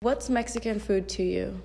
What's Mexican food to you?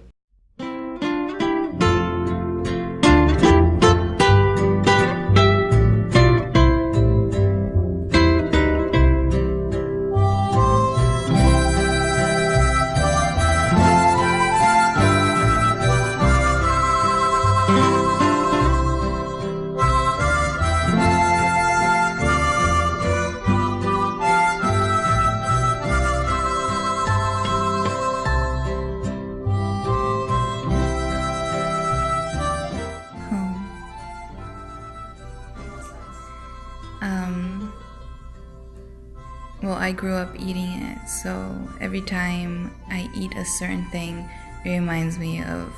Well, I grew up eating it, so every time I eat a certain thing, it reminds me of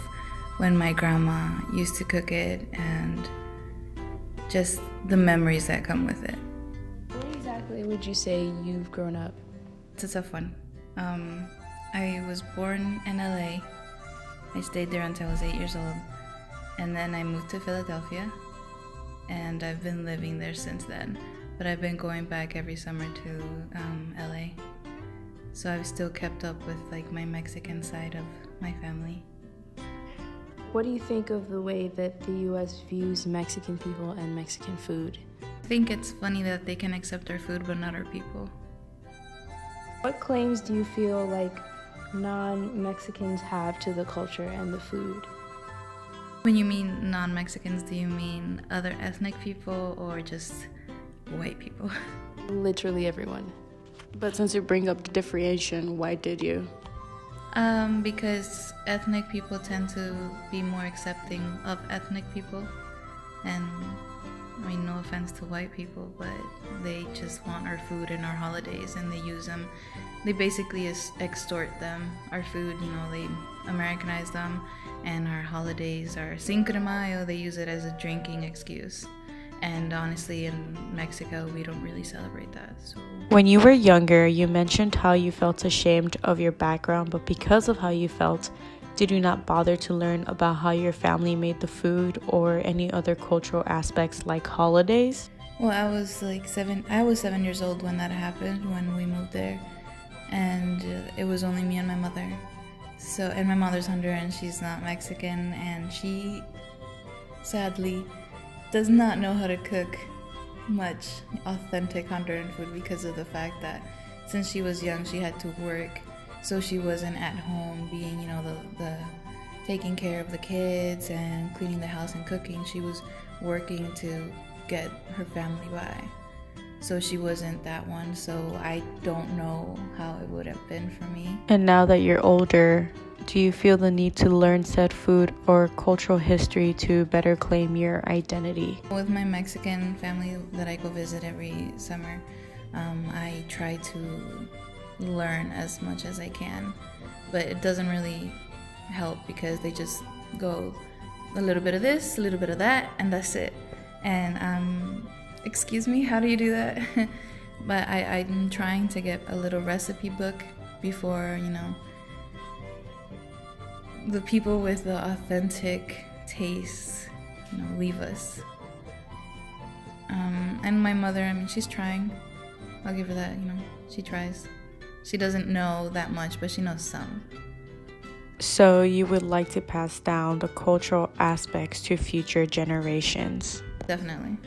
when my grandma used to cook it and just the memories that come with it. Where exactly would you say you've grown up? It's a tough one. I was born in LA. I stayed there until I was 8 years old, and then I moved to Philadelphia, and I've been living there since then. But I've been going back every summer to LA, so I've still kept up with like my Mexican side of my family. What do you think of the way that the U.S. views Mexican people and Mexican food? I think it's funny that they can accept our food but not our people. What claims do you feel like non-Mexicans have to the culture and the food? When you mean non-Mexicans, do you mean other ethnic people or just white people? Literally everyone. But since you bring up the differentiation, why did you? Because ethnic people tend to be more accepting of ethnic people, and I mean, no offense to white people, but they just want our food and our holidays, and they use them. They basically extort them, our food, they Americanize them, and our holidays are Cinco de Mayo, they use it as a drinking excuse. And honestly, in Mexico, we don't really celebrate that. So, when you were younger, you mentioned how you felt ashamed of your background, but because of how you felt, did you not bother to learn about how your family made the food or any other cultural aspects like holidays? Well, I was 7 years old when that happened, when we moved there. And it was only me and my mother. So, and my mother's Honduran, she's not Mexican, and she sadly does not know how to cook much authentic Honduran food because of the fact that since she was young, she had to work, so she wasn't at home being, the taking care of the kids and cleaning the house and cooking. She was working to get her family by, so she wasn't that one. So I don't know how it would have been for me. And now that you're older, do you feel the need to learn said food or cultural history to better claim your identity? With my Mexican family that I go visit every summer, I try to learn as much as I can, but it doesn't really help because they just go a little bit of this, a little bit of that, and that's it. And excuse me, how do you do that? But I'm trying to get a little recipe book before, the people with the authentic taste, leave us. And my mother, she's trying. I'll give her that, she tries. She doesn't know that much, but she knows some. So you would like to pass down the cultural aspects to future generations? Definitely.